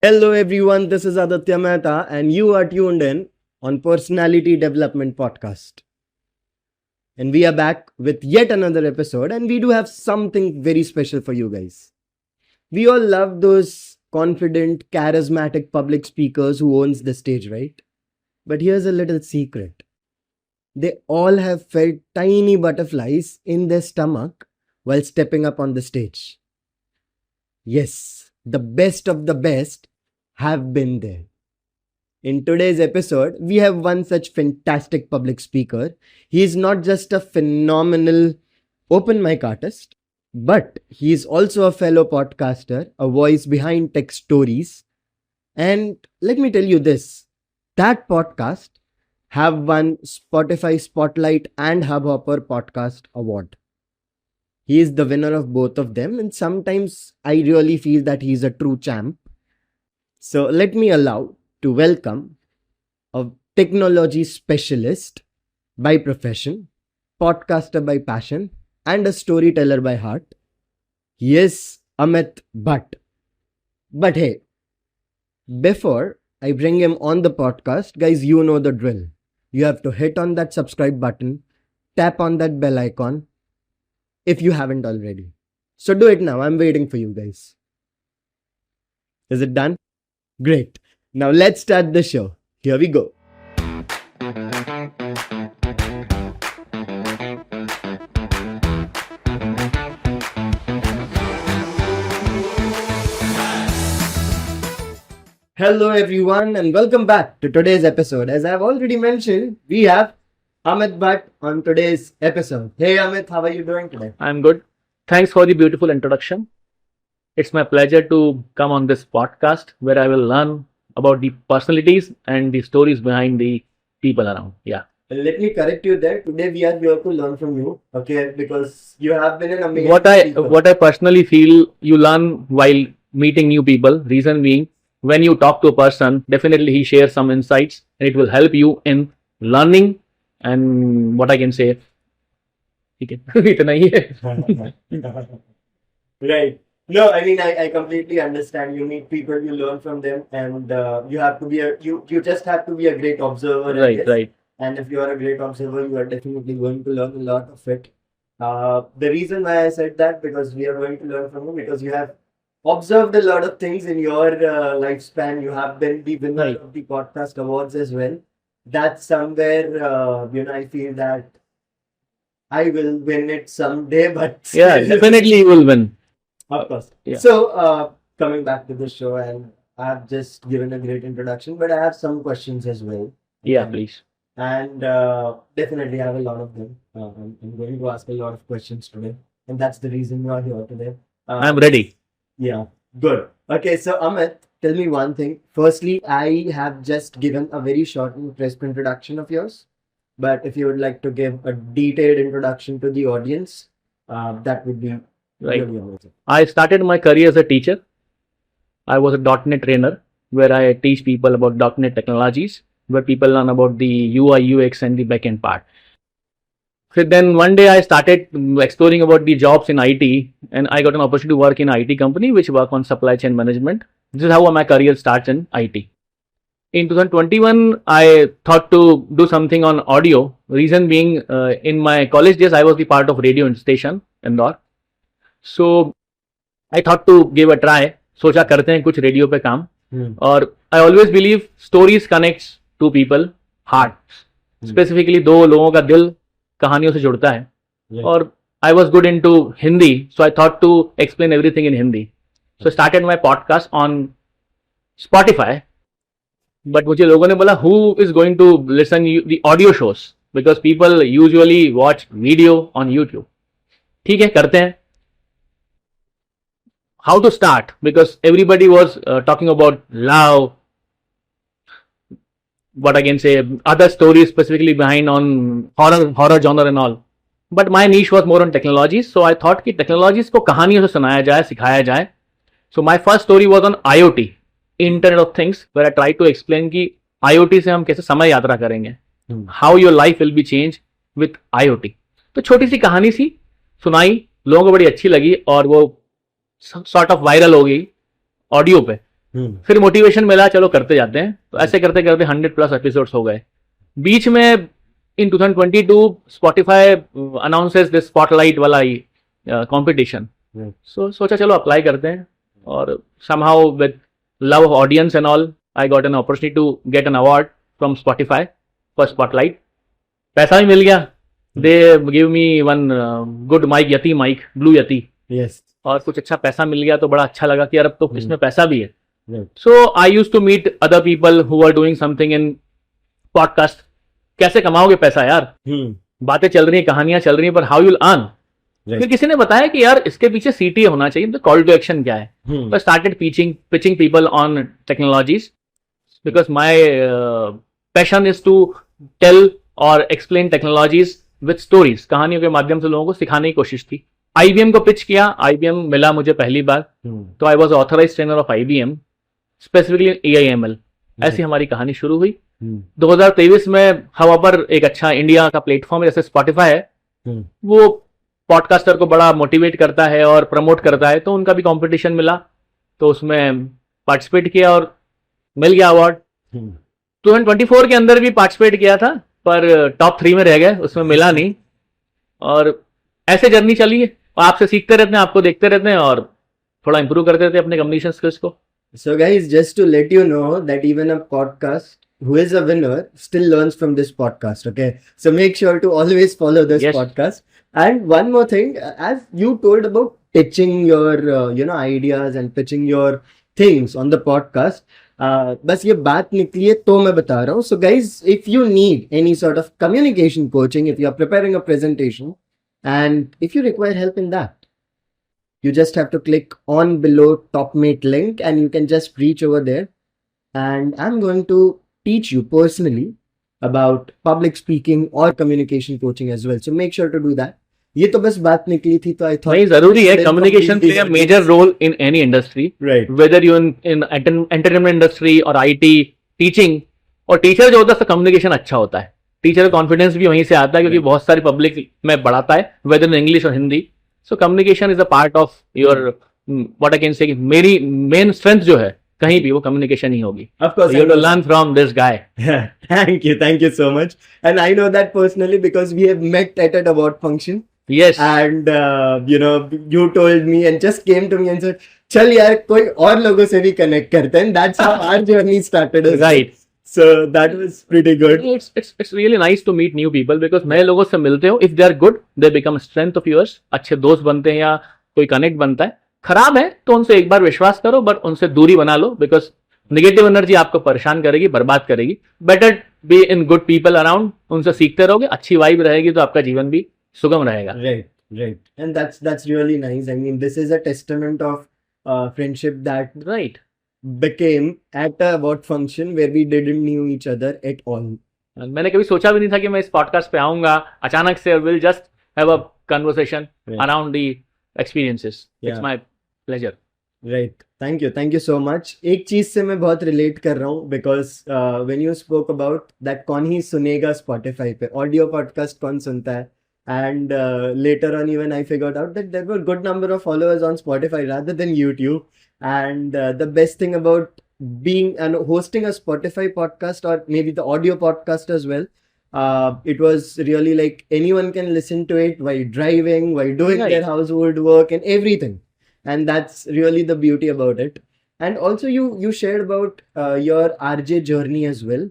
Hello everyone, this is Aditya Mehta and you are tuned in on Personality Development Podcast. And we are back with yet another episode and we do have something very special for you guys. We all love those confident, charismatic public speakers who owns the stage, right? But here's a little secret. They all have felt tiny butterflies in their stomach while stepping up on the stage. Yes, the best of the best have been there. In today's episode, we have one such fantastic public speaker. He is not just a phenomenal open mic artist, but he is also a fellow podcaster, a voice behind tech stories. And let me tell you this, that podcast have won Spotify Spotlight and Hubhopper Podcast Award. He is the winner of both of them, and sometimes I really feel that he is a true champ. So let me allow to welcome a technology specialist by profession, podcaster by passion, and a storyteller by heart. He is Amit Bhatt. But hey, before I bring him on the podcast, guys, you know the drill. You have to hit on that subscribe button, tap on that bell icon if you haven't already. So do it now. I'm waiting for you guys. Is it done? Great. Now let's start the show. Here we go. Hello everyone and welcome back to today's episode. As I've already mentioned, we have Amit Bhatt on today's episode. Hey Amit, how are you doing today? I'm good. Thanks for the beautiful introduction. It's my pleasure to come on this podcast where I will learn about the personalities and the stories behind the people around. Yeah. Let me correct you there. Today we are here to learn from you, okay? Because you have been an amazing speaker. What I personally feel you learn while meeting new people. Reason being, when you talk to a person, definitely he shares some insights and it will help you in learning and what I can say. इतना ही है. Right. No, I mean, I completely understand. You meet people, you learn from them, and you have to be you just have to be a great observer. I guess. Right. And if you are a great observer, you are definitely going to learn a lot of it. The reason why I said that, because we are going to learn from you, because you have observed a lot of things in your lifespan. You have been the winner Right. of the podcast awards as well. That's somewhere, I feel that I will win it someday, but Yeah, definitely you will win. of course. Yeah. So, coming back to the show, and I've just given a great introduction, but I have some questions as well. Yeah, please. And definitely I have a lot of them. I'm going to ask a lot of questions today, and that's the reason we are here today. I'm ready. Yeah, good. Okay, so Amit, tell me one thing. Firstly, I have just given a very short and crisp introduction of yours, but if you would like to give a detailed introduction to the audience, that would be Right. really amazing. I started my career as a teacher. I was a .NET trainer where I teach people about .NET technologies, where people learn about the UI, UX and the backend part. So then one day I started exploring about the jobs in IT and I got an opportunity to work in an IT company which work on supply chain management. This is how my career starts in IT. In 2021, I thought to do something on audio. Reason being, in my college days, I was the part of radio station Indore. So I thought to give a try. सोचा करते हैं कुछ radio पे काम. और I always believe stories connects two people hearts. Specifically दो लोगों का दिल कहानियों से जुड़ता है. और I was good into Hindi, so I thought to explain everything in Hindi. So I started my podcast on Spotify. But मुझे लोगों ने बोला who is going to listen the audio shows because people usually watch video on YouTube. ठीक है करते हैं. How to start? Because everybody was talking about love, what I can say, other stories specifically behind on horror genre and all. But my niche was more on technologies, so I thought कि technologies को कहानियों से सुनाया जाए, सिखाया जाए. So my first story was on IoT, Internet of Things, where I tried to explain कि IoT से हम कैसे समय यात्रा करेंगे, how your life will be changed with IoT. तो छोटी सी कहानी सी सुनाई, लोगों को बड़ी अच्छी लगी और वो सॉर्ट ऑफ वायरल हो गई ऑडियो पे. फिर मोटिवेशन मिला, चलो करते जाते हैं। तो ऐसे करते करते 100+ एपिसोड्स हो गए। बीच में in 2022 Spotify announces this spotlight वाला कंपटीशन। सो सोचा चलो अप्लाई करते हैं, और somehow with love of audience and all I got an opportunity to get an award from Spotify for spotlight. पैसा भी मिल गया। They give me one good mic, Yeti mic, Blue Yeti. Yes. और कुछ अच्छा पैसा मिल गया तो बड़ा अच्छा लगा कि यार अब तो इसमें पैसा भी है। Right. So I used to meet other people who are doing something in podcast. कैसे कमाओगे पैसा यार? बातें चल रही हैं, कहानियां चल रही हैं, पर हाउ यूल अर्न? फिर किसी ने बताया कि यार इसके पीछे CTA होना चाहिए, तो कॉल टू एक्शन क्या है? So I started pitching people on technologies because my passion is to tell or explain technologies with stories. कहानियों के माध्यम से लोगों को सिखाने की कोशिश की। IBM को पिच किया, IBM मिला मुझे पहली बार। तो I was authorise trainer of IBM, specifically AIML। ऐसी हमारी कहानी शुरू हुई। 2023 में हवा पर एक अच्छा इंडिया का प्लेटफॉर्म जैसे स्पॉटिफाई है, वो पॉडकास्टर को बड़ा मोटिवेट करता है और प्रमोट करता है, तो उनका भी कंपटीशन मिला, तो उसमें पार्टिसिपेट किया और मिल गया अवार्ड। 2024 के अंदर भी पार्टिसिपेट किया था, पर टॉप 3 में रह गए, उसमें मिला नहीं। और ऐसे जर्नी चली है, आपसे सीखते रहते हैं, आपको देखते रहते हैं और थोड़ा इंप्रूव करते रहते हैं अपने कम्युनिकेशन स्किल्स को। So guys, just to let you know that even a podcast who is a winner still learns from this podcast, okay? So make sure to always follow this podcast. And one more thing, as you told about pitching your ideas and pitching your things on the podcast, बस ये बात निकली है तो मैं बता रहा हूँ. So guys, if you need any sort of communication coaching, if you are preparing a presentation and if you require help in that, you just have to click on below TopMate link and you can just reach over there. And I'm going to teach you personally about public speaking or communication coaching as well. So make sure to do that. ये तो बस बात निकली थी, तो I thought नहीं, जरूरी है। communication play a major role in any industry, right? Whether you in entertainment industry or IT, teaching, और टीचर जो होता है उसका कम्युनिकेशन अच्छा होता है। टीचर का कॉन्फिडेंस भी वहीं से आता है, क्योंकि बहुत सारी पब्लिक में बढ़ाता है, वेदर इन इंग्लिश और Hindi. So communication is a part of your what I can say, मेरी मेन स्ट्रेंथ जो है कहीं भी, वो कम्युनिकेशन ही होगी। Of course, you have to learn from this guy. Thank you so much. And I know that personally because we have met at an award function. Yes. And you told me and just came to me and said, चल यार कोई और लोगों से भी connect करते हैं. That's how our journey started. Right. So that was pretty good. It's really nice to meet new people because नए लोगों से मिलते हो. If they are good, they become a strength of yours. अच्छे दोस्त बनते हैं या कोई कनेक्ट बनता है। खराब है तो उनसे एक बार विश्वास करो, बट उनसे दूरी बना लो, बिकॉज नेगेटिव एनर्जी आपको परेशान करेगी, बर्बाद करेगी। Better be in good people around, उनसे सीखते रहोगे, अच्छी वाइब रहेगी तो आपका जीवन भी सुगम रहेगा। Right. And that's really nice. I mean, this is a testament of friendship that became at a award function where we didn't knew each other at all. मैंने कभी सोचा भी नहीं था कि मैं इस पॉडकास्ट पे आऊंगा, अचानक से will just have a conversation around the experiences. It's my pleasure. Right, thank you so much. एक चीज से मैं बहुत रिलेट कर रहा हूँ, because when you spoke about that कौन ही सुनेगा स्पॉटिफाई पे, ऑडियो पॉडकास्ट कौन सुनता है, and later on even I figured out that there were good number of followers on Spotify rather than YouTube. And the best thing about being and hosting a Spotify podcast or maybe the audio podcast as well, it was really like anyone can listen to it while driving, while doing their household work and everything. And that's really the beauty about it. And also you shared about your RJ journey as well.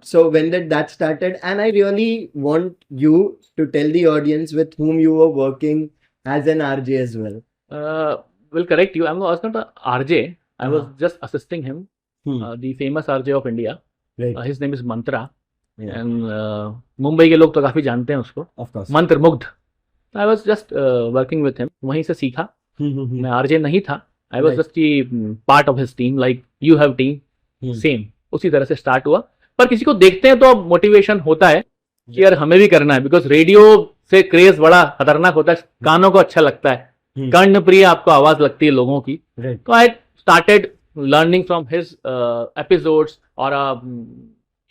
So when did that started? And I really want you to tell the audience with whom you were working as an RJ as well. Will correct you. I was not an RJ. I was just assisting him. The famous RJ of India. Right. His name is Mantra. Yeah. And Mumbai के लोग तो काफी जानते हैं उसको. Of course. मंत्र मुग्ध. I was just working with him. वहीं से सीखा. मैं RJ नहीं था. I was just the part of his team. Like you have team. Same. उसी तरह से start हुआ. पर किसी को देखते हैं तो अब मोटिवेशन होता है कि यार हमें भी करना है, बिकॉज रेडियो से क्रेज बड़ा खतरनाक होता है, कानों को अच्छा लगता है, कर्ण प्रिय आपको आवाज लगती है लोगों की। तो I started learning from his episodes और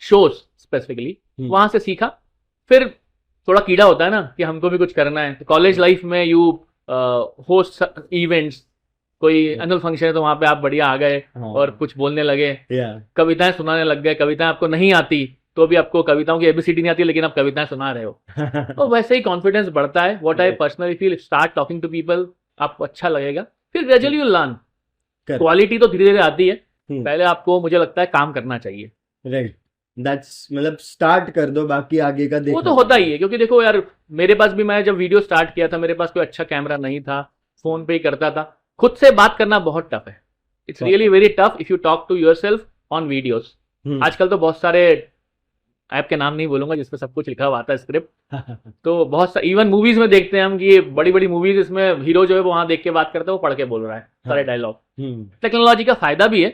शोज स्पेसिफिकली, वहां से सीखा। फिर थोड़ा कीड़ा होता है ना कि हमको भी कुछ करना है, तो कॉलेज लाइफ में यू होस्ट इवेंट्स, कोई एनुअल फंक्शन है तो वहां पे आप बढ़िया आ गए हाँ, और कुछ बोलने लगे, yeah. कविताएं सुनाने लग गए, कविताएं आपको नहीं आती तो भी आपको कविताओं की एबीसीडी नहीं आती लेकिन आप कविताएं सुना रहे हो, तो वैसे ही कॉन्फिडेंस बढ़ता है. What I Right. Personally feel, start talking to people, आपको अच्छा लगेगा, फिर gradually you learn. Correct. Quality तो धीरे धीरे आती है, हम्म. पहले आपको मुझे लगता है काम करना चाहिए. राइट, दैट्स मतलब स्टार्ट कर दो, बाकी आगे का वो देखना तो होता ही है, क्योंकि देखो यार, मेरे पास भी, मैं जब वीडियो स्टार्ट किया था मेरे पास कोई अच्छा कैमरा नहीं था, फोन पे ही करता था. खुद से बात करना बहुत टफ है. It's really very tough if you talk to yourself on videos. आजकल तो बहुत सारे ऐप के नाम नहीं बोलूंगा जिसपे सब कुछ लिखा हुआ आता है स्क्रिप्ट, तो बहुत सा इवन मूवीज में देखते हैं हम कि ये बड़ी बड़ी मूवीज, इसमें हीरो जो है वो वहां देख के बात करता है, वो पढ़ के बोल रहा है सारे डायलॉग. टेक्नोलॉजी का फायदा भी है,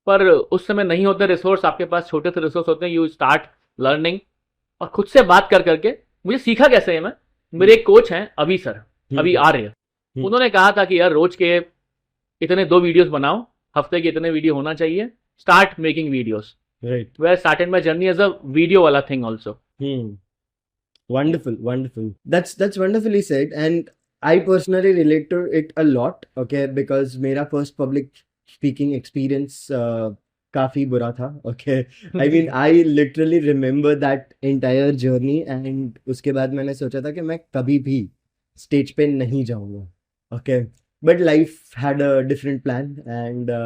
पर उस समय नहीं होते रिसोर्स, आपके पास छोटे से रिसोर्स होते हैं. यू स्टार्ट लर्निंग और खुद से बात कर करके. मुझे सीखा कैसे है, मैं, मेरे एक कोच हैं अभी सर, अभी आर्य, उन्होंने कहा था कि यार रोज के इतने 2 वीडियोस बनाओ, हफ्ते के इतने वीडियो होना चाहिए, start making videos. Right. Where I started my journey as a video wala thing also. Wonderful, wonderful. That's wonderfully said, and I personally relate to it a lot. Okay, because मेरा first public speaking experience काफी बुरा था. Okay, I mean I literally remember that entire journey, and उसके बाद मैंने सोचा था कि मैं कभी भी stage पे नहीं जाऊँगा. Okay, but life had a different plan, and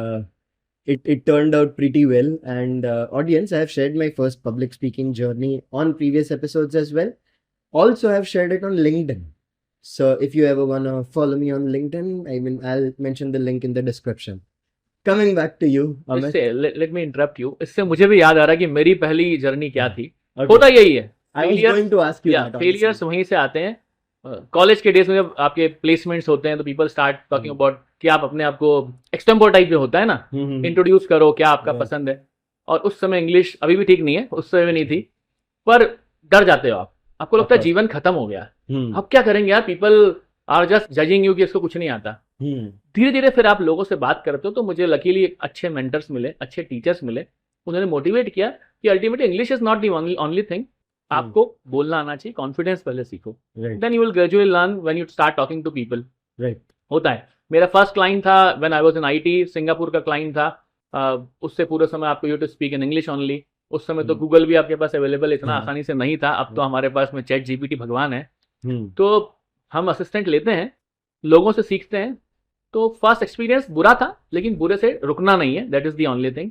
it turned out pretty well. And audience, I have shared my first public speaking journey on previous episodes as well. Also, I have shared it on LinkedIn. So if you ever want to follow me on LinkedIn, I mean, I'll mention the link in the description. Coming back to you, Amit. Let me interrupt you. इससे मुझे भी याद आ रहा है कि मेरी पहली journey क्या थी. Okay. होता यही है, I was going to ask you that. Failures वहीं से आते हैं. कॉलेज के डेज में जब आपके प्लेसमेंट्स होते हैं तो पीपल स्टार्ट टॉकिंग अबाउट कि आप अपने आप को एक्सटेम्पोर टाइप में होता है ना, इंट्रोड्यूस करो क्या आपका पसंद है. और उस समय इंग्लिश अभी भी ठीक नहीं है, उस समय भी नहीं थी, पर डर जाते हो आप, आपको लगता है जीवन खत्म हो गया, अब क्या करेंगे यार, people are just judging you कि इसको कुछ नहीं आता. धीरे धीरे फिर आप लोगों से बात करते हो, तो मुझे लकीली अच्छे मेंटर्स मिले, अच्छे टीचर्स मिले, उन्होंने मोटिवेट किया कि ultimately English is not the only thing, आपको बोलना आना चाहिए, कॉन्फिडेंस पहले सीखो, then you will gradually learn when you start talking to people. होता है. मेरा फर्स्ट क्लाइंट था when I was in IT, Singapore का क्लाइंट था. उससे पूरे समय आपको you to speak in English only. उस समय तो गूगल भी आपके पास अवेलेबल इतना आसानी से नहीं था, अब तो हमारे पास में चैट जीपीटी भगवान है. तो हम असिस्टेंट लेते हैं, लोगों से सीखते हैं. तो फर्स्ट एक्सपीरियंस बुरा था, लेकिन बुरे से रुकना नहीं है, that is the only thing.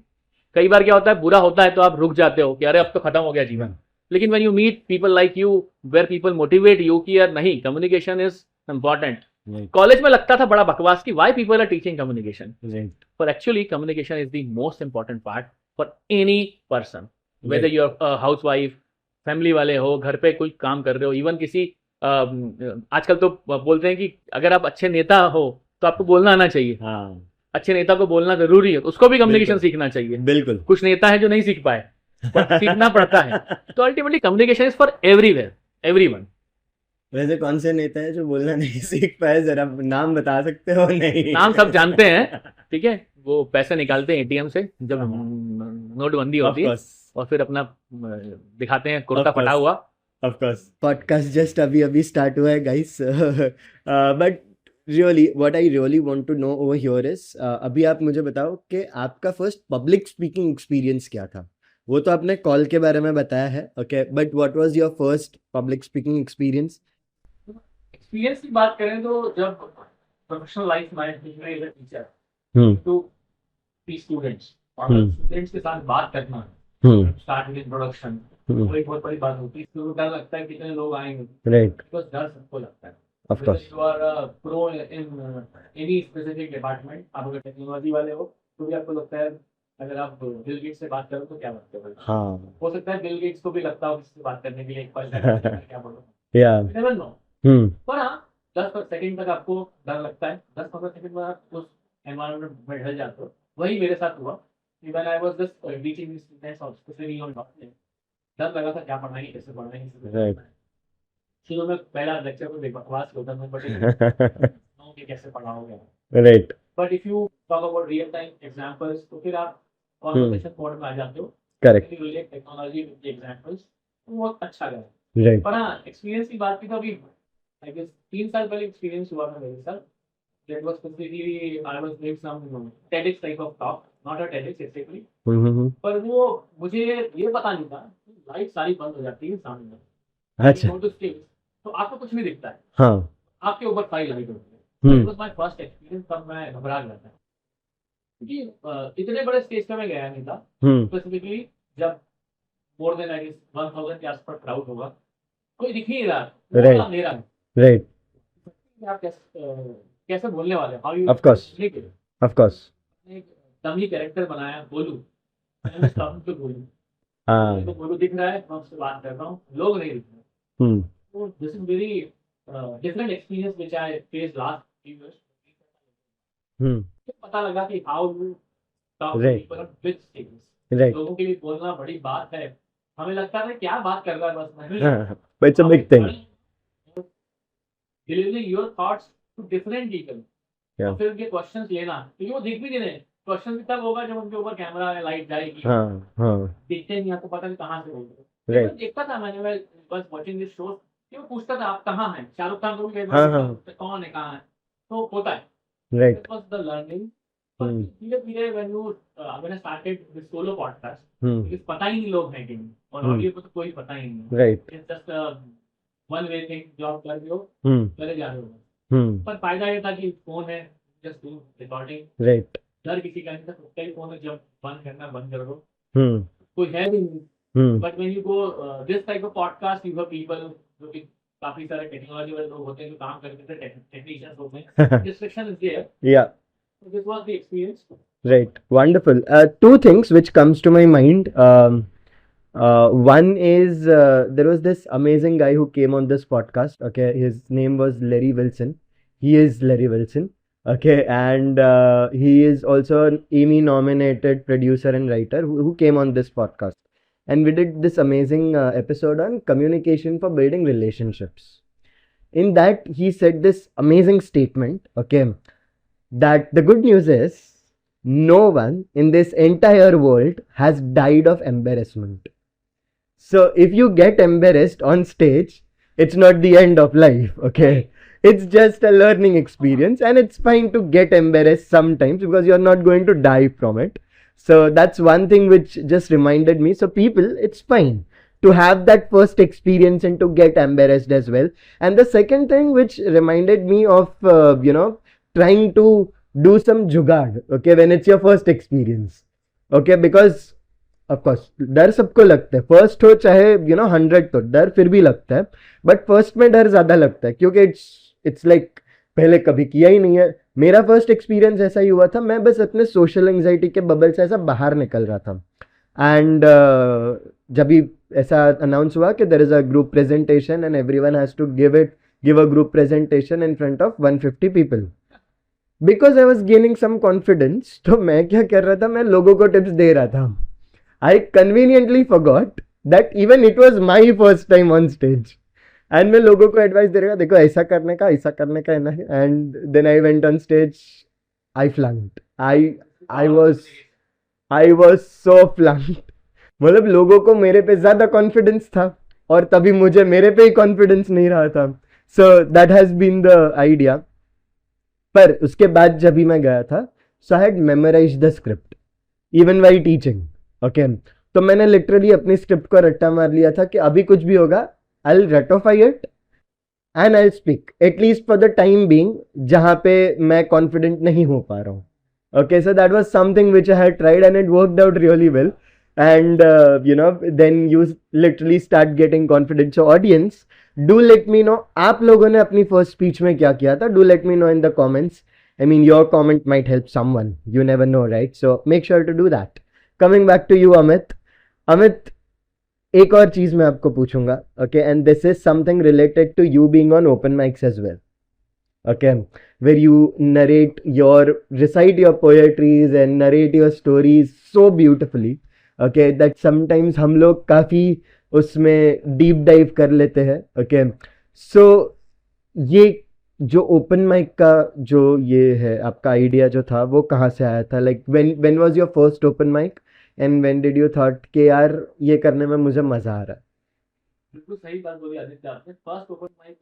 कई बार क्या होता है, बुरा होता है तो आप रुक जाते हो कि अरे अब तो खत्म हो गया जीवन. लेकिन when you meet people like you, where people motivate you कि यार नहीं, कम्युनिकेशन इज इम्पॉर्टेंट. कॉलेज में लगता था बड़ा बकवास कि why people are teaching communication, पर actually communication is the most important part for any person, whether you are housewife, family वाले हो, घर पे कोई काम कर रहे हो, इवन किसी आजकल तो बोलते हैं कि अगर आप अच्छे नेता हो तो आपको बोलना आना चाहिए. अच्छे नेता को बोलना जरूरी है, उसको भी कम्युनिकेशन सीखना चाहिए. बिल्कुल. कुछ नेता है जो नहीं सीख पाए, सीखना पड़ता है. तो ultimately communication is for everywhere, everyone. वैसे कौन से नेता है जो बोलना नहीं सीख पाए, जरा नाम बता सकते हो? नहीं, नाम सब जानते हैं, ठीक है. वो पैसे निकालते हैं एटीएम से जब नोटबंदी होती है, और फिर अपना दिखाते हैं कुर्ता फटा हुआ. Of course. पॉडकास्ट जस्ट अभी स्टार्ट हुआ है guys, but really what I really want to know over here is, अभी आप मुझे बताओ कि आपका फर्स्ट पब्लिक स्पीकिंग एक्सपीरियंस क्या था. वो तो आपने कॉल के बारे में बताया है, okay, but what was your first public speaking experience? Experience की बात करें तो जब प्रोफेशनल लाइफ में as a teacher to teach students, और स्टूडेंट्स के साथ बात करना, स्टार्ट विद इंट्रोडक्शन, वो एक बहुत बड़ी बात होती है. इसमें डर लगता है कितने लोग आएंगे, राइट, बिकॉज़ डर सबको लगता है. Of course you are pro in any specific department, आप अगर टेक्नोलॉजी वाले हो तो भी आपको लगता है अगर आप बिल गेट्स से बात करो तो क्या बात करोगे. हो सकता है बिल गेट्स को भी लगता हो किससे बात करने के लिए एक पल क्या बोलो, नेवर नो. पर हाँ, 10 सेकंड तक आपको डर लगता है, 10-15 सेकंड में आप उस एनवायरनमेंट में ढल जाते हो. वही मेरे साथ हुआ. When I was just teaching students of specially on dot, डर लगा था क्या पढ़ना है, कैसे पढ़ना है. शुरू में पहला लेक्चर में बकवास होता था, बट नो कि कैसे पढ़ाओगे, right. But if you talk about real time examples तो फिर आप कन्वर्सेशन मोड में आ जाते हो. Correct. Relate technology with examples, बहुत अच्छा लगा. राइट. पर हाँ, एक्सपीरियंस की बात की तो अभी आई गेस 3 साल पहले एक्सपीरियंस हुआ था मेरे साथ. that was specifically I was doing some TEDx type of talk, not a TEDx exactly. पर वो मुझे ये पता नहीं था लाइट सारी बंद हो जाती है सामने में. अच्छा. Go to stage, तो आपको कुछ नहीं दिखता है. हाँ. आपके ऊपर सारी लाइट होती है. हम्म. It was my first experience, तब मैं घबरा गया था क्योंकि इतने बड़े स्टेज पे मैं गया नहीं था. स्पेसिफिकली जब मोर देन आई गेस 1000 के आसपास क्राउड होगा, कोई दिख ही नहीं रहा. Right. अंधेरा है. Right. आप कैसे बोलने वाले हैं? How you Of course. communicate? Of course. एक डमी कैरेक्टर बनाया, बोलू. मैं स्टॉप पे बोलूं. हाँ. तो बोलू दिख रहा है, मैं उससे बात कर रहा हूँ, लोग नहीं दिख रहे. हम्म. So this is very different experience which I faced last few years. हम्म. फिर पता लगा कि how you talk to Right. people on which things. Right. लोगों के लिए बोलना बड़ी बात है. हमें लगता है क्या बात कर रहा है बस नहीं. हाँ. But it's a big thing. Delivering your thoughts to different people. Yeah. और फिर उनके क्वेश्चंस लेना, क्योंकि वो दिख भी नहीं रहे. क्वेश्चन भी तब होगा जब उनके ऊपर कैमरा है, लाइट जाएगी. हाँ. हाँ. दिखते नहीं, आपको पता नहीं कहाँ से बोल रहे. Right. मैं देखता था, मैंने मैं बस वाचिंग दिस शो कि वो पूछता था आप कहाँ हैं. शाहरुख खान को भी कई हाँ, बार हाँ. पूछता, कौन है कहाँ है. तो होता है. Right. That was the learning. Hmm. धीरे-धीरे when I started this solo podcast, hmm. because पता ही नहीं लोग हैं कि नहीं, और Hmm. ऑडियो को तो कोई पता ही नहीं. Right. It's just a one way thing, job कर रहे हो, हम्म. करे जा रहे हो. हम्म. पर फायदा ये था कि फोन है, जस्ट डू रिकॉर्डिंग. Right. डर किसी का नहीं था, खुद का ही फोन है, जब बंद करना बंद कर दो. हम्म. कोई है भी नहीं. Hmm. But when you go this type of podcast, you have people जो कि काफी सारे टेक्नोलॉजी वाले लोग होते हैं जो काम करते थे, टेक्नीशियंस होते हैं. Distraction is there. Yeah. So this was the experience. Right. Wonderful. Two things which comes to my mind. One is there was this amazing guy who came on this podcast. Okay, his name was Larry Wilson. He is Larry Wilson. Okay, and he is also an Emmy-nominated producer and writer who came on this podcast. And we did this amazing episode on communication for building relationships. In that, he said this amazing statement. Okay, that the good news is no one in this entire world has died of embarrassment. So if you get embarrassed on stage, it's not the end of life, okay? It's just a learning experience, and it's fine to get embarrassed sometimes because you're not going to die from it. So that's one thing which just reminded me. So people, it's fine to have that first experience and to get embarrassed as well. And the second thing which reminded me of, trying to do some jugaad, okay, when it's your first experience, okay, because of course डर सबको लगता है. First हो चाहे 100, तो डर फिर भी लगता है, बट फर्स्ट में डर ज्यादा लगता है क्योंकि इट्स लाइक पहले कभी किया ही नहीं है. मेरा फर्स्ट एक्सपीरियंस ऐसा ही हुआ था. मैं बस अपने सोशल एंजाइटी के बबल से ऐसा बाहर निकल रहा था. एंड जब भी ऐसा अनाउंस हुआ कि there is a group presentation and everyone has to give a group presentation in front of 150 people, because I was gaining some confidence, तो मैं क्या कर रहा था, मैं लोगों को टिप्स दे रहा था. I conveniently forgot that even it was my first time on stage, and मैं लोगों को एडवाइस दे रहा था, देखो ऐसा करने का है ना. And then I went on stage. I flunked. I was so flunked. मतलब लोगों को मेरे पे ज्यादा कॉन्फिडेंस था और तभी मुझे मेरे पे ही कॉन्फिडेंस नहीं रहा था. So that has been the idea. पर उसके बाद जब भी मैं गया था, so I had memorized the script even while teaching. Okay, तो मैंने लिटरली अपनी स्क्रिप्ट को रट्टा मार लिया था कि अभी कुछ भी होगा, I will ratify it and I will speak, at least for the time being जहां पे मैं कॉन्फिडेंट नहीं हो पा रहा हूँ. Okay, so that was something which I had tried and it worked out really well. And then you literally start getting confident. So audience, do let me know आप लोगों ने अपनी first speech में क्या किया था. Do let me know in the comments. I mean, your comment might help someone. You never know, right? So make sure to do that. Coming back to you, Amit, एक और चीज मैं आपको पूछूंगा. Okay, and this is something related to you being on open mics as well. Okay, where you recite your poetries and narrate your stories so beautifully. Okay, that sometimes हम लोग काफ़ी उसमें डीप डाइव कर लेते हैं. Okay, सो ये जो open mic का जो ये है आपका आइडिया जो था, वो कहाँ से आया था? Like when was your first open mic and when did you thought कि यार ये करने में मुझे मज़ा आ रहा है? बिल्कुल सही बात बोली आदित्य आपने. First open mic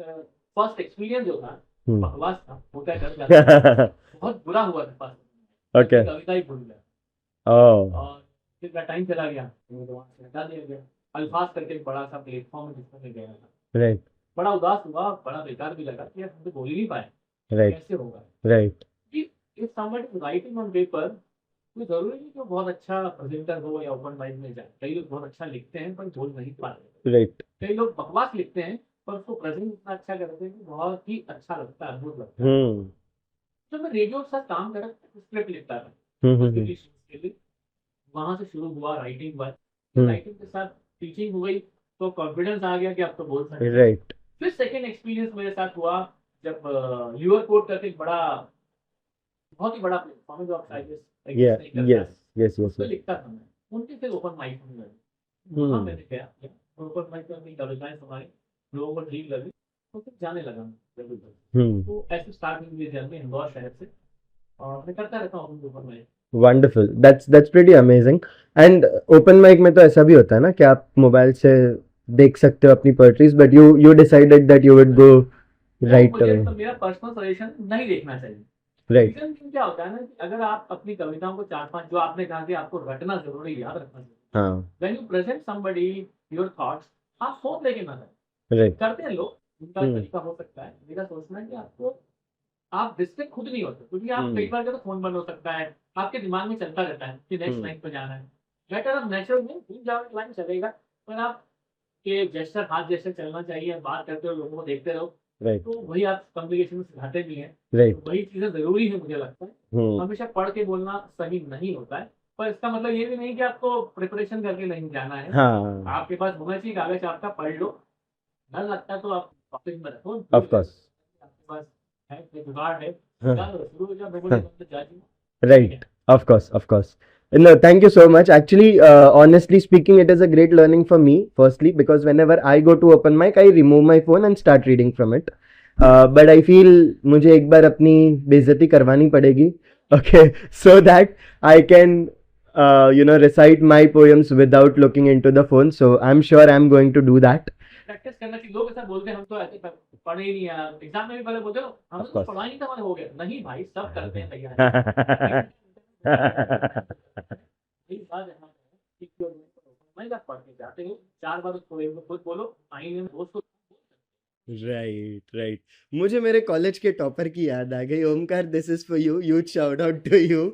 first experience जो था बकवास था, होता कर जाता, बहुत बुरा हुआ था पास। ओके। कविता ही भूल गया ओह। और फिर का टाइम चला गया, तो वहाँ से हटा दिया गया। अल्फाज करके एक बड़ा सा प्लेटफॉर्म है जिसमें मैं गया था, राइट बड़ा उदास हुआ, बड़ा बेकार भी लगा कि यार हम तो बोल ही नहीं पाए, राइट कैसे होगा। राइट कि if somebody is writing on paper, कोई जरूरी नहीं कि वो बहुत अच्छा प्रेजेंटर हो या ओपन माइक में जाए। कई लोग बहुत अच्छा लिखते हैं पर बोल नहीं पाते, राइट। कई लोग बकवास लिखते हैं पर उसको प्रेजेंट इतना अच्छा करते हैं कि बहुत ही अच्छा लगता है, अद्भुत लगता है। हम्म जब मैं रेडियो के साथ काम करा, स्क्रिप्ट लिखता था हम्म। के लिए, वहां से शुरू हुआ राइटिंग वर्क। हम्म। राइटिंग के साथ टीचिंग हो गई, तो कॉन्फिडेंस आ गया कि आप तो बोल सकते हैं। राइट। फिर सेकेंड एक्सपीरियंस मेरे साथ हुआ जब यूआर कोड करके एक बड़ा, बहुत ही बड़ा प्लेटफॉर्म है जो आप शायद या एग्जिस्ट नहीं करता यस है, यस यस उस पर यस। लिखता था मैं। उनके फिर ओपन माइक में गए, वहाँ हम्म मैंने गया, ओपन माइक में अपनी कविताएं सुनाई, लोगों को ठीक लगी, तो फिर जाने लगा मैं जल्दी जल्दी। हम्म। तो ऐसे स्टार्ट हुई मेरी जर्नी इंदौर शहर से, और मैं करता रहता हूँ open mic. Wonderful, that's pretty amazing. And open mic में तो ऐसा भी होता है ना कि आप मोबाइल से देख सकते हो अपनी poetries, but you decided that you would go वो राइट मुझे अवे। तो मेरा पर्सनल सजेशन नहीं देखना चाहिए। राइट। रीजन क्या होता है ना कि अगर आप अपनी कविताओं को चार पांच, जो आपने कहा कि आपको रटना जरूरी, याद रखना जरूरी, हाँ। When you present somebody your thoughts, आप सोच लेके ना करें। राइट। करते हैं लोग, उनका हम्म तरीका हो सकता है। मेरा सोचना है कि आपको, आप डिस्ट्रिक्ट खुद नहीं होते, क्योंकि आप कई हम्म बार तो फोन बंद हो सकता है, आपके दिमाग में चलता रहता है कि नेक्स्ट हम्म। लाइन पे जाना है। बेटर आप नेचुरल में भूल जाओ, लाइन चलेगा, पर आप के जेस्चर, हाथ जेस्चर चलना चाहिए, बात करते हो लोगों को देखते रहो, राइट तो वही आप कम्युनिकेशन में सिखाते भी हैं। तो राइट। वही चीज़ें ज़रूरी है मुझे लगता है। हम्म। हमेशा पढ़ के बोलना सही नहीं होता है, पर इसका मतलब ये भी नहीं कि आपको प्रिपरेशन करके नहीं जाना है। हाँ। आपके पास होना चाहिए कागज, आपका पढ़ लो, डर लगता है तो आप ऑफिस में रखो, ऑफ कोर्स। आपके पास है कोई जुगाड़ है, चलो शुरू हो जाओ, नोबडी वांट्स टू जज यू, ठीक Right. है। Of course. No, thank you so much. Actually, honestly speaking, it is a great learning for me, firstly, because whenever I go to open mic, I remove my phone and start reading from it. But I feel मुझे एक बार अपनी बेइज्जती करवानी पड़ेगी, okay, so that I can, recite my poems without looking into the phone. So I'm sure I'm going to do that. Practice करना चाहिए। लोग ऐसा बोलते हैं हम तो ऐसे पढ़े ही नहीं यार, एग्जाम में भी पहले बोलते हो हमने Of तो course. पढ़ा ही नहीं था, हमारे हो गया। नहीं भाई, सब करते हैं तैयारी। यही बात है, कि क्यों नहीं आप पढ़ के जाते हो, चार बार उसको एक बार खुद बोलो, आईने में दोस्त को। Right right. मुझे मेरे कॉलेज के टॉपर की याद आ गई। Omkar, this is for you, huge shout out to you.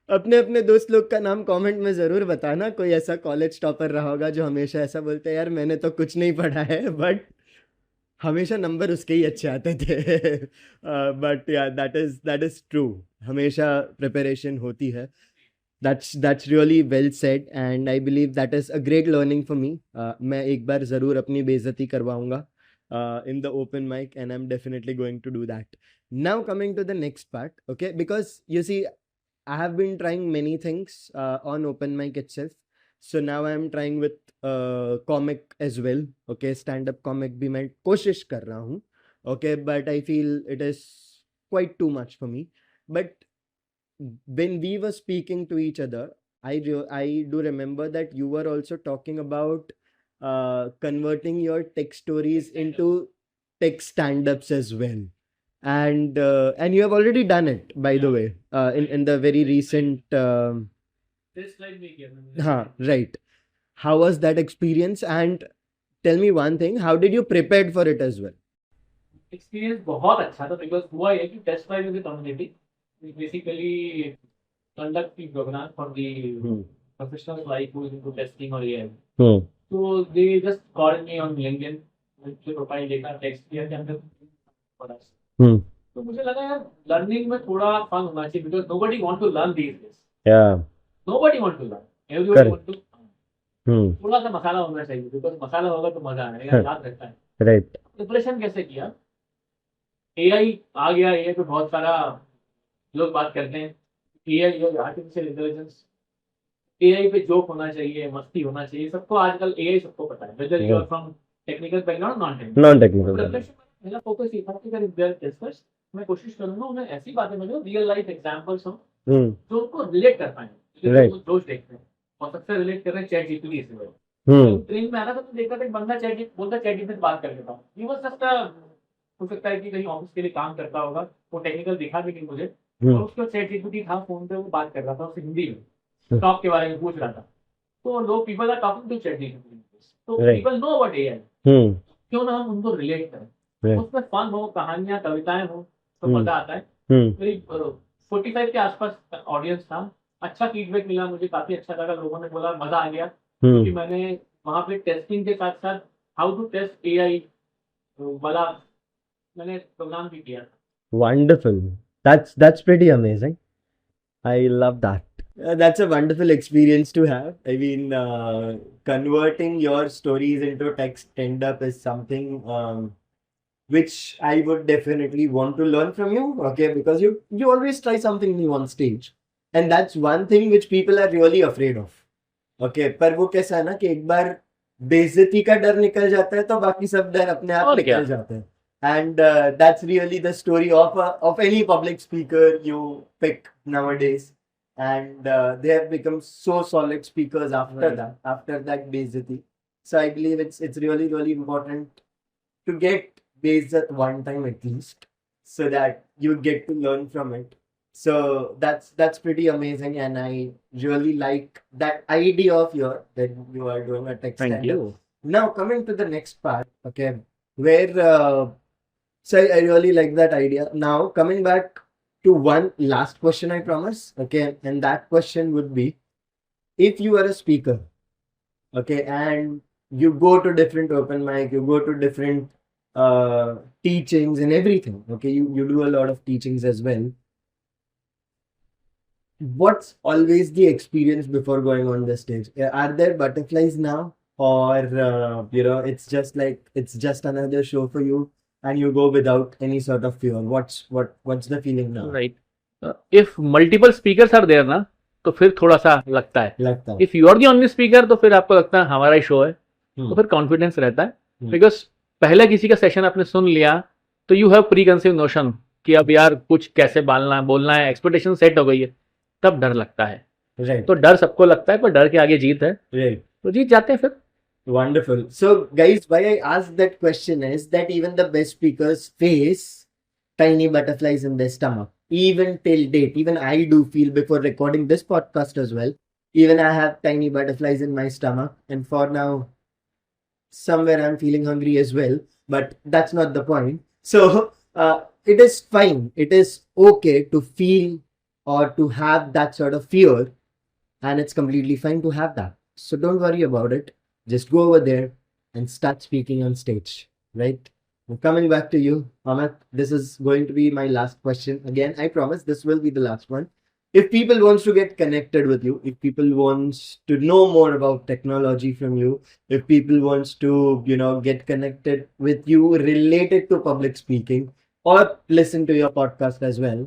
अपने अपने दोस्त लोग का नाम कमेंट में ज़रूर बताना, कोई ऐसा कॉलेज टॉपर रहा होगा जो हमेशा ऐसा बोलते हैं यार मैंने तो कुछ नहीं पढ़ा है, बट हमेशा नंबर उसके ही अच्छे आते थे। बट या दैट इज ट्रू, हमेशा प्रिपरेशन होती है। That's really well said, and I believe that is a great learning for me. मैं एक बार ज़रूर अपनी बेइज्जती करवाऊंगा in the open mic, and I'm definitely going to do that. Now coming to the next part, okay? Because you see, I have been trying many things on open mic itself. So now I'm trying with comic as well. Okay, stand up comic भी मैं कोशिश कर रहा हूँ. Okay, but I feel it is quite too much for me. But when we were speaking to each other, I do remember that you were also talking about converting your tech stories into tech stand-ups as well, and you have already done it, by the Yeah. way, in the very recent. This slide में किया मैंने। हाँ, right. How was that experience? And tell me one thing: how did you prepare for it as well? Experience बहुत अच्छा था, because हुआ ये कि test drive with community basically conduct the program for the Hmm. Professionals like who is into testing और ये। Hmm. तो they just called me on LinkedIn, मुझे प्रोफाइल देखा, टेक्स्ट किया कि हमने पढ़ा। Hmm. तो मुझे लगा यार लर्निंग में थोड़ा फन होना चाहिए, because nobody want to learn these days, Yeah. Nobody want to learn, everybody Correct. Want to. Hmm. थोड़ा सा मसाला होना चाहिए, बिकॉज मसाला होगा तो मजा आएगा, याद रहता है। Right. प्रिपरेशन कैसे किया? एआई आ गया, एआई पे बहुत सारा लोग बात करते हैं। एआई और आर्टिफिशियल इंटेलिजेंस, एआई पे जोक होना चाहिए, मस्ती होना चाहिए, सबको आजकल एआई सबको पता है, whether you are from technical background, non technical. Non-technical. Preparation मेरा फोकस ये था कि अगर देयर डिस्कस, मैं कोशिश करूंगा उन्हें ऐसी बातें मिले, रियल लाइफ एग्जांपल्स हो Hmm. जो उनको रिलेट कर पाए, Right. जो रोज देखते हैं। और सबसे रिलेट कर रहे हैं चैट जीपीटी से। Hmm. ट्रेन में आना था तो देखा था एक बंदा चैट बोलता, चैट जीपीटी से बात कर लेता हूँ, ही वाज जस्ट हो सकता है कि कहीं ऑफिस के लिए काम करता होगा, वो टेक्निकल दिखा भी नहीं मुझे, और हम्म, उसका चैट जीपीटी था फोन पे, वो बात कर रहा था उससे हिंदी में, हम्म, स्टॉक के बारे में पूछ रहा था। तो लोग people are talking to ChatGPT, तो right. People know about AI, hmm, क्यों ना हम उनको रिलेट करें, right. उसमें फन हो, कहानियां कविताएं हो, तो हम्म, मजा आता है। हम्म, मेरी 45 के आसपास ऑडियंस था, अच्छा फीडबैक मिला मुझे, काफी अच्छा लगा, लोगों ने बोला मजा आ गया, क्योंकि हम्म. मैंने वहाँ पे टेस्टिंग के साथ साथ हाउ टू टेस्ट एआई वाला मैंने प्रोग्राम भी किया था। Wonderful. That's pretty amazing. I love that. That's a wonderful experience to have. I mean, converting your stories into text stand up is something which I would definitely want to learn from you. Okay, because you always try something new on stage, and that's one thing which people are really afraid of. Okay, पर वो कैसा है ना कि एक बार बेइज्जती का डर निकल जाता है तो बाकी सब डर अपने आप और क्या, निकल जाते हैं. And that's really the story of any public speaker you pick nowadays. And they have become so solid speakers after Right. that beizati. So I believe it's really important to get beizat one time at least, so that you get to learn from it. So that's pretty amazing, and I really like that idea of your that you are doing a tech thank stand-up. you. Now coming to the next part, okay, where so I really like that idea. Now coming back to one last question, I promise. Okay, and that question would be: if you are a speaker, okay, and you go to different open mic, you go to different teachings and everything. Okay, you do a lot of teachings as well. What's always the experience before going on the stage? Are there butterflies now, or it's just another show for you, and you go without any sort of fear? What's the feeling now? Right, if multiple speakers are there ना, तो फिर थोड़ा सा लगता है। लगता है. If you are the only speaker, तो फिर आपको लगता है हमारा ही शो है, तो हम्म, फिर कॉन्फिडेंस रहता है। हम्म. बिकॉज पहले किसी का सेशन आपने सुन लिया, तो you have pre conceive notion कि अब यार कुछ कैसे बोलना है, एक्सपेक्टेशन सेट हो गई है, तब डर लगता है। Right. तो डर सबको लगता है, पर डर के आगे जीत है, Right. तो जीत जाते हैं फिर। Wonderful. So, guys, why I asked that question is that even the best speakers face tiny butterflies in their stomach. Even till date, even I do feel before recording this podcast as well. Even I have tiny butterflies in my stomach, and for now, somewhere I'm feeling hungry as well. But that's not the point. So, it is fine. It is okay to feel or to have that sort of fear, and it's completely fine to have that. So don't worry about it. Just go over there and start speaking on stage, right? Now, coming back to you, Amit, this is going to be my last question. Again, I promise this will be the last one. If people wants to get connected with you, if people wants to know more about technology from you, if people wants to, get connected with you related to public speaking or listen to your podcast as well,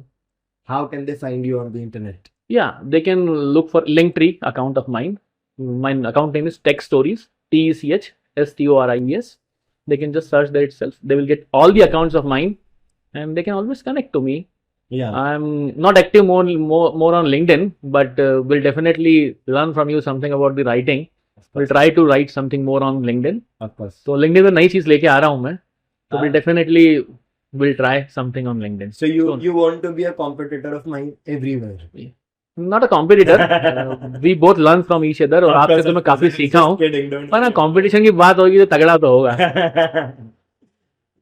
how can they find you on the internet? Yeah, they can look for Linktree account of mine. My account name is Tech Stories, TechStories. They can just search there itself. They will get all the accounts of mine, and they can always connect to me. Yeah. I'm not active more on LinkedIn, but will definitely learn from you something about the writing. We'll try to write something more on LinkedIn. Of course. तो LinkedIn पे नई चीज लेके आ रहा हूँ मैं, तो Ah. we'll definitely will try something on LinkedIn. So you Soon. you want to be a competitor of mine everywhere. Not a competitor. We both learn from each other, और आपसे तो मैं काफी सीखा हूँ, पर ना कंपटीशन की बात होगी तो तगड़ा तो होगा।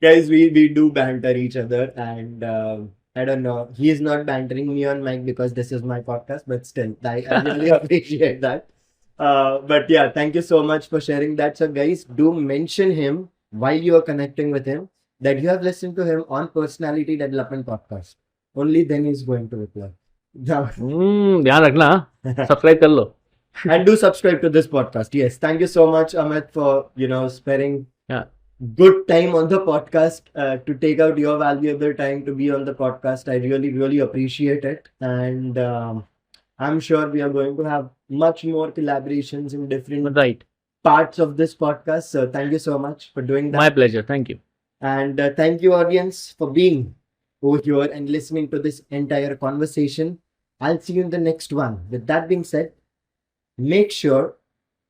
Guys, we do banter each other, and I don't know. He's not bantering me on mic because this is my podcast, but still, I really appreciate that. But yeah, thank you so much for sharing that. So, guys, do mention him while you are connecting with him that you have listened to him on Personality Development Podcast. Only then he's going to reply. Now, ध्यान रखना, subscribe कर लो। and do subscribe to this podcast. Yes, thank you so much, Amit, for sparing Yeah. good time on the podcast, to take out your valuable time to be on the podcast. I really appreciate it, and I'm sure we are going to have much more collaborations in different Right. parts of this podcast. So thank you so much for doing that. My pleasure. Thank you. And thank you, audience, for being over here and listening to this entire conversation. I'll see you in the next one. With that being said, make sure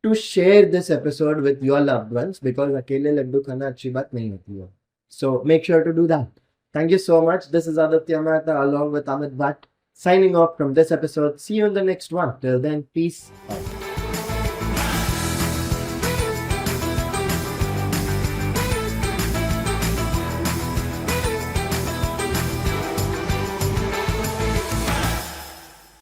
to share this episode with your loved ones, because अकेले लड्डू खाना अच्छी बात नहीं होती है. So make sure to do that. Thank you so much. This is Aditya Mehta along with Amit Bhatt signing off from this episode. See you in the next one. Till then, peace out.